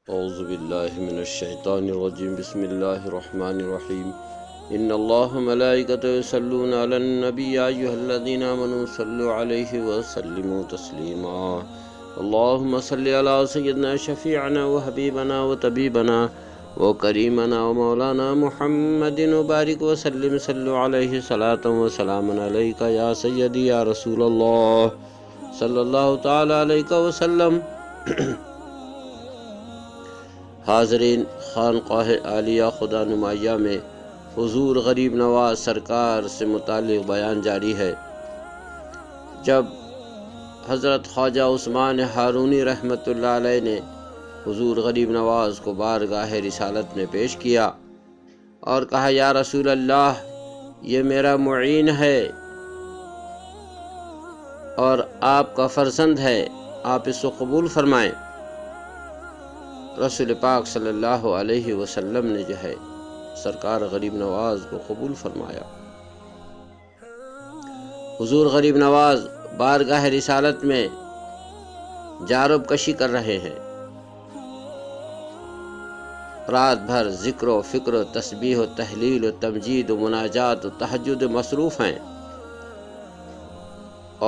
اعوذ باللہ من الشیطان الرجیم بسم اللہ الرحمن الرحیم ان اللہ ملائکته یصلون علی النبی یا ایھا الذین آمنوا صلوا علیہ وسلموا تسلیما اللہم صل علی سیدنا شفیعنا وحبیبنا وطبیبنا وکریمنا ومولانا محمد وبارک وسلم صلوا علیہ صلاۃ وسلام علیک یا سیدی یا رسول اللہ صلی اللہ تعالی علیہ وسلم۔ حاضرین، خانقاہ عالیہ خدا نمایاں میں حضور غریب نواز سرکار سے متعلق بیان جاری ہے۔ جب حضرت خواجہ عثمان ہارونی رحمۃ اللہ علیہ نے حضور غریب نواز کو بارگاہ رسالت میں پیش کیا اور کہا یا رسول اللہ، یہ میرا معین ہے اور آپ کا فرزند ہے، آپ اس کو قبول فرمائیں۔ رسول پاک صلی اللہ علیہ وسلم نے سرکار غریب نواز کو قبول فرمایا۔ حضور غریب نواز بارگاہ رسالت میں جارب کشی کر رہے ہیں، رات بھر ذکر و فکر و تسبیح و تحلیل و تمجید و مناجات و تہجد مصروف ہیں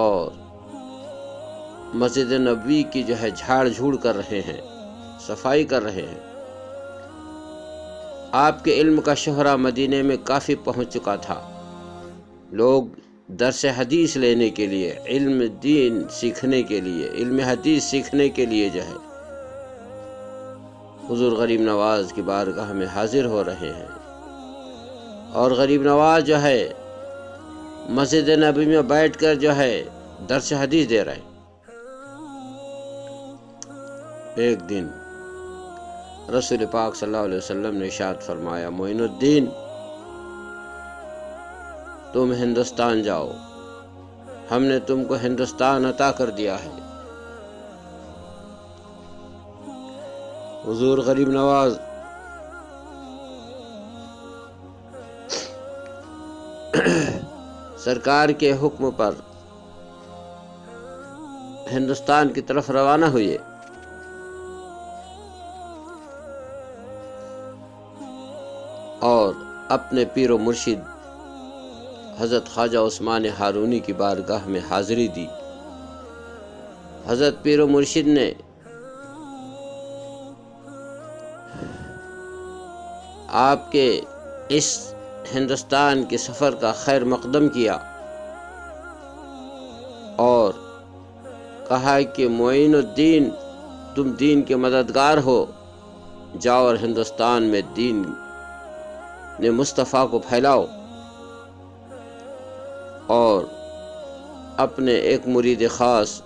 اور مسجد نبوی کی جھاڑ جھوڑ کر رہے ہیں، صفائی کر رہے ہیں۔ آپ کے علم کا شہرہ مدینے میں کافی پہنچ چکا تھا، لوگ درس حدیث لینے کے لیے، علم دین سیکھنے کے لیے، علم حدیث سیکھنے کے لیے حضور غریب نواز کی بارگاہ میں حاضر ہو رہے ہیں، اور غریب نواز مسجد نبوی میں بیٹھ کر درس حدیث دے رہے ہیں۔ ایک دن رسول پاک صلی اللہ علیہ وسلم نے ارشاد فرمایا، معین الدین، تم ہندوستان جاؤ، ہم نے تم کو ہندوستان عطا کر دیا ہے۔ حضور غریب نواز سرکار کے حکم پر ہندوستان کی طرف روانہ ہوئے اور اپنے پیر و مرشد حضرت خواجہ عثمان ہارونی کی بارگاہ میں حاضری دی۔ حضرت پیر و مرشد نے آپ کے اس ہندوستان کے سفر کا خیر مقدم کیا اور کہا کہ معین الدین، تم دین کے مددگار ہو، جاؤ اور ہندوستان میں دین نے مصطفیٰ کو پھیلاؤ۔ اور اپنے ایک مرید خاص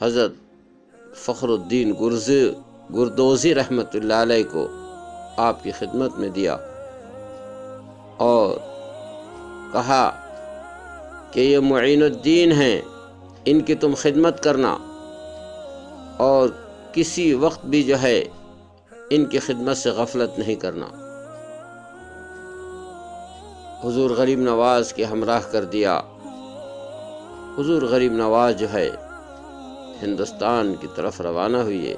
حضرت فخر الدین گردوزی رحمۃ اللہ علیہ کو آپ کی خدمت میں دیا اور کہا کہ یہ معین الدین ہیں، ان کی تم خدمت کرنا اور کسی وقت بھی ان کی خدمت سے غفلت نہیں کرنا۔ حضور غریب نواز کے ہمراہ کر دیا۔ حضور غریب نواز ہندوستان کی طرف روانہ ہوئے،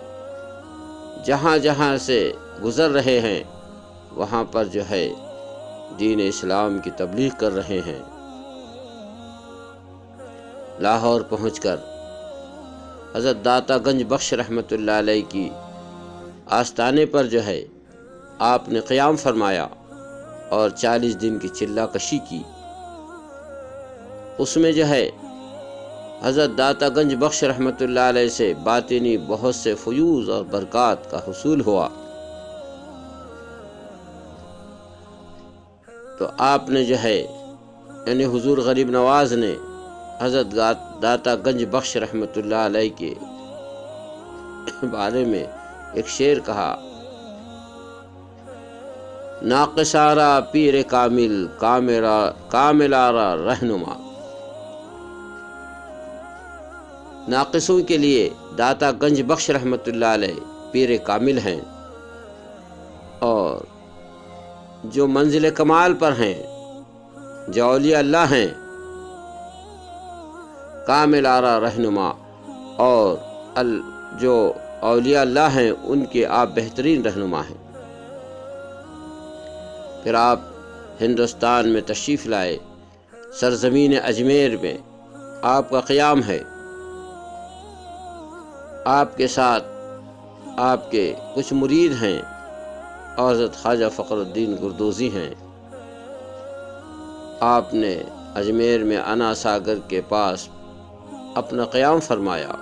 جہاں جہاں سے گزر رہے ہیں وہاں پر دین اسلام کی تبلیغ کر رہے ہیں۔ لاہور پہنچ کر حضرت داتا گنج بخش رحمۃ اللہ علیہ کی آستانے پر آپ نے قیام فرمایا اور 40 دن کی چلہ کشی کی۔ اس میں حضرت داتا گنج بخش رحمۃ اللہ علیہ سے باطنی بہت سے فیوز اور برکات کا حصول ہوا۔ تو آپ نے یعنی حضور غریب نواز نے حضرت داتا گنج بخش رحمۃ اللہ علیہ کے بارے میں ایک شعر کہا، ناقصارا پیر کامل کاملارا رہنما۔ ناقصوں کے لیے داتا گنج بخش رحمۃ اللہ علیہ پیر کامل ہیں، اور جو منزل کمال پر ہیں، جو اولیاء اللہ ہیں، کاملارا رہنما، اور جو اولیاء اللہ ہیں ان کے آپ بہترین رہنما ہیں۔ پھر آپ ہندوستان میں تشریف لائے، سرزمین اجمیر میں آپ کا قیام ہے۔ آپ کے ساتھ آپ کے کچھ مرید ہیں اور حضرت خواجہ فخر الدین گردوزی ہیں۔ آپ نے اجمیر میں انا ساگر کے پاس اپنا قیام فرمایا۔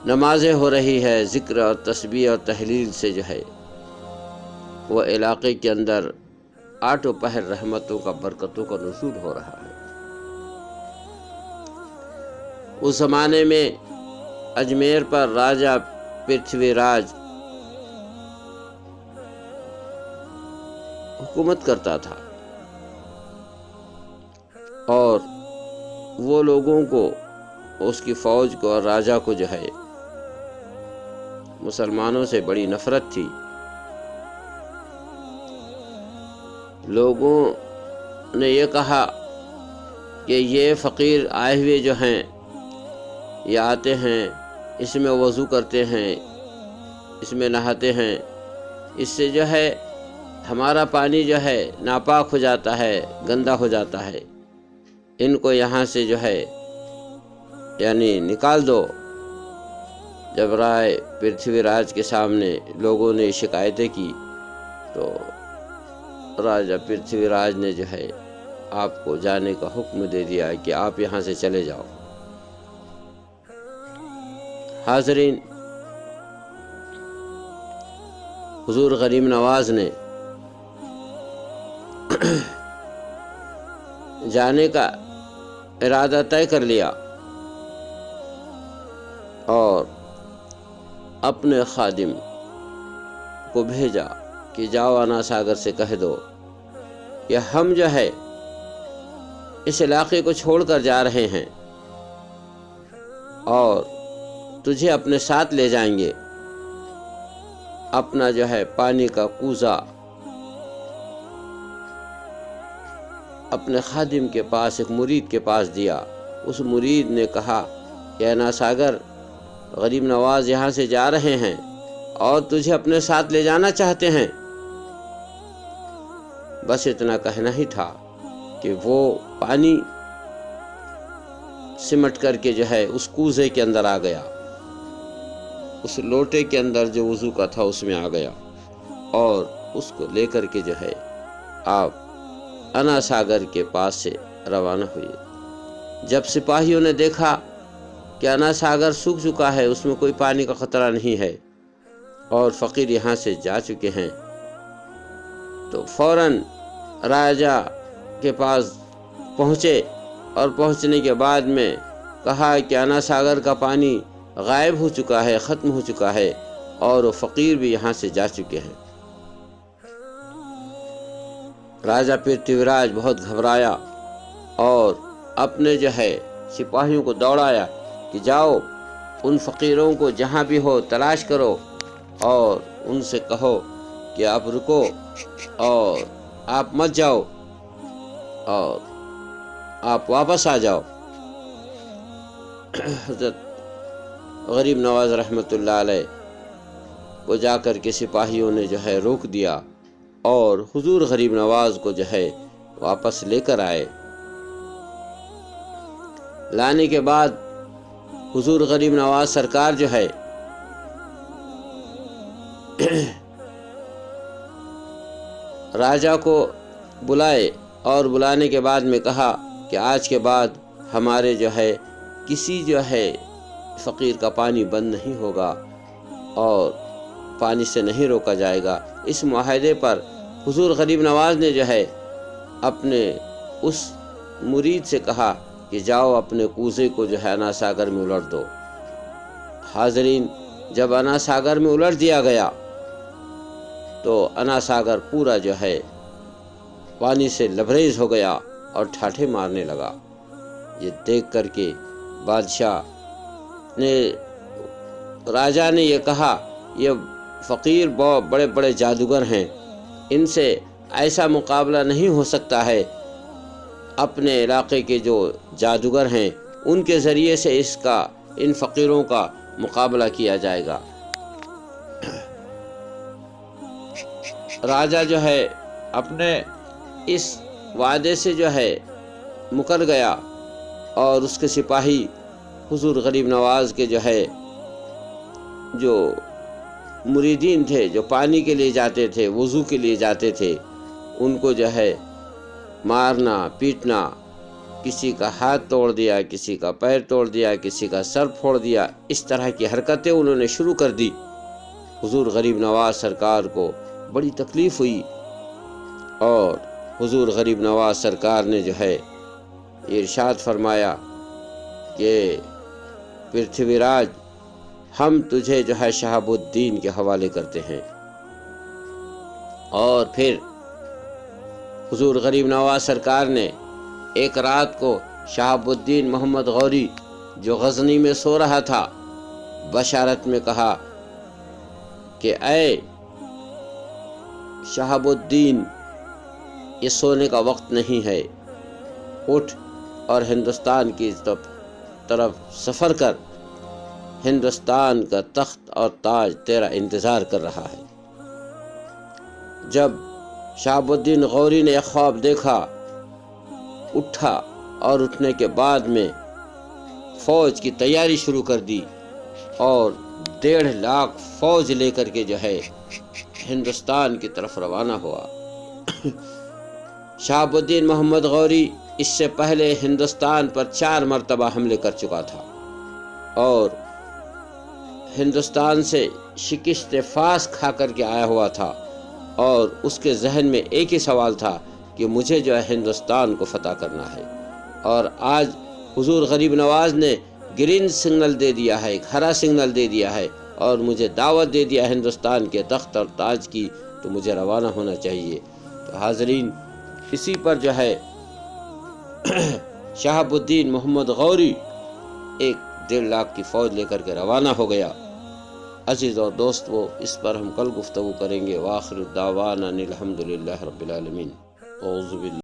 نمازیں ہو رہی ہے، ذکر اور تسبیح اور تحلیل سے جو ہے وہ علاقے کے اندر آٹھوں پہر رحمتوں کا، برکتوں کا نزول ہو رہا ہے۔ اس زمانے میں اجمیر پر راجہ پرتھوی راج حکومت کرتا تھا، اور وہ لوگوں کو، اس کی فوج کو اور راجہ کو جو ہے مسلمانوں سے بڑی نفرت تھی۔ لوگوں نے یہ کہا کہ یہ فقیر آئے ہوئے جو ہیں، یہ آتے ہیں، اس میں وضو کرتے ہیں، اس میں نہاتے ہیں، اس سے جو ہے ہمارا پانی جو ہے ناپاک ہو جاتا ہے، گندا ہو جاتا ہے، ان کو یہاں سے جو ہے یعنی نکال دو۔ جب رائے پرتھوی راج کے سامنے لوگوں نے شکایتیں کی تو راجہ پرتھوی راج نے جو ہے آپ کو جانے کا حکم دے دیا کہ آپ یہاں سے چلے جاؤ۔ حاضرین، حضور غریب نواز نے جانے کا ارادہ طے کر لیا اور اپنے خادم کو بھیجا کہ جاؤ انا ساگر سے کہہ دو کہ ہم جو ہے اس علاقے کو چھوڑ کر جا رہے ہیں اور تجھے اپنے ساتھ لے جائیں گے۔ اپنا جو ہے پانی کا کوزہ اپنے خادم کے پاس، ایک مرید کے پاس دیا۔ اس مرید نے کہا کہ انا ساگر، غریب نواز یہاں سے جا رہے ہیں اور تجھے اپنے ساتھ لے جانا چاہتے ہیں۔ بس اتنا کہنا ہی تھا کہ وہ پانی سمٹ کر کے جو ہے اس کوزے کے اندر آ گیا، اس لوٹے کے اندر جو وضو کا تھا اس میں آ گیا، اور اس کو لے کر کے جو ہے آپ انا ساگر کے پاس سے روانہ ہوئے۔ جب سپاہیوں نے دیکھا کہ انا ساگر سوکھ چکا ہے، اس میں کوئی پانی کا خطرہ نہیں ہے اور فقیر یہاں سے جا چکے ہیں، تو فوراً راجہ کے پاس پہنچے، اور پہنچنے کے بعد میں کہا کہ انا ساگر کا پانی غائب ہو چکا ہے، ختم ہو چکا ہے، اور وہ فقیر بھی یہاں سے جا چکے ہیں۔ راجہ پرتھوی راج بہت گھبرایا اور اپنے جو ہے سپاہیوں کو دوڑایا کہ جاؤ ان فقیروں کو جہاں بھی ہو تلاش کرو اور ان سے کہو کہ آپ رکو اور آپ مت جاؤ اور آپ واپس آ جاؤ۔ حضرت غریب نواز رحمۃ اللہ علیہ کو جا کر کے سپاہیوں نے جو ہے روک دیا اور حضور غریب نواز کو جو ہے واپس لے کر آئے۔ لانے کے بعد حضور غریب نواز سرکار جو ہے راجہ کو بلائے، اور بلانے کے بعد میں کہا کہ آج کے بعد ہمارے جو ہے کسی جو ہے فقیر کا پانی بند نہیں ہوگا اور پانی سے نہیں روکا جائے گا۔ اس معاہدے پر حضور غریب نواز نے جو ہے اپنے اس مرید سے کہا کہ جاؤ اپنے کوزے کو جو ہے انا ساگر میں الٹ دو۔ حاضرین، جب انا ساگر میں الٹ دیا گیا تو انا ساگر پورا جو ہے پانی سے لبریز ہو گیا اور ٹھاٹھے مارنے لگا۔ یہ دیکھ کر کے بادشاہ نے، راجہ نے یہ کہا یہ فقیر بہت بڑے بڑے جادوگر ہیں، ان سے ایسا مقابلہ نہیں ہو سکتا ہے۔ اپنے علاقے کے جو جادوگر ہیں ان کے ذریعے سے ان فقیروں کا مقابلہ کیا جائے گا۔ راجہ جو ہے اپنے اس وعدے سے جو ہے مکر گیا، اور اس کے سپاہی حضور غریب نواز کے جو مریدین تھے، جو پانی کے لیے جاتے تھے، وضو کے لیے جاتے تھے، ان کو مارنا پیٹنا، کسی کا ہاتھ توڑ دیا، کسی کا پیر توڑ دیا، کسی کا سر پھوڑ دیا، اس طرح کی حرکتیں انہوں نے شروع کر دی۔ حضور غریب نواز سرکار کو بڑی تکلیف ہوئی، اور حضور غریب نواز سرکار نے ارشاد فرمایا کہ پرتھوی راج، ہم تجھے شہاب الدین کے حوالے کرتے ہیں۔ اور پھر حضور غریب نواز سرکار نے ایک رات کو شہاب الدین محمد غوری جو غزنی میں سو رہا تھا، بشارت میں کہا کہ اے شہاب الدین، یہ سونے کا وقت نہیں ہے، اٹھ اور ہندوستان کی طرف سفر کر، ہندوستان کا تخت اور تاج تیرا انتظار کر رہا ہے۔ جب شہاب الدین غوری نے ایک خواب دیکھا، اٹھا، اور اٹھنے کے بعد میں فوج کی تیاری شروع کر دی، اور 1.5 لاکھ فوج لے کر کے ہندوستان کی طرف روانہ ہوا۔ شہاب الدین محمد غوری اس سے پہلے ہندوستان پر 4 مرتبہ حملے کر چکا تھا، اور ہندوستان سے شکست فاس کھا کر کے آیا ہوا تھا، اور اس کے ذہن میں ایک ہی سوال تھا کہ مجھے ہندوستان کو فتح کرنا ہے۔ اور آج حضور غریب نواز نے گرین سگنل دے دیا ہے، ایک ہرا سگنل دے دیا ہے، اور مجھے دعوت دے دیا ہندوستان کے تخت اور تاج کی، تو مجھے روانہ ہونا چاہیے۔ تو حاضرین، اسی پر شہاب الدین محمد غوری 1.5 لاکھ کی فوج لے کر کے روانہ ہو گیا۔ عزیز اور دوستو، اس پر ہم کل گفتگو کریں گے۔ وآخر الدعوانا ان الحمدللہ رب العالمین۔ اعوذ باللہ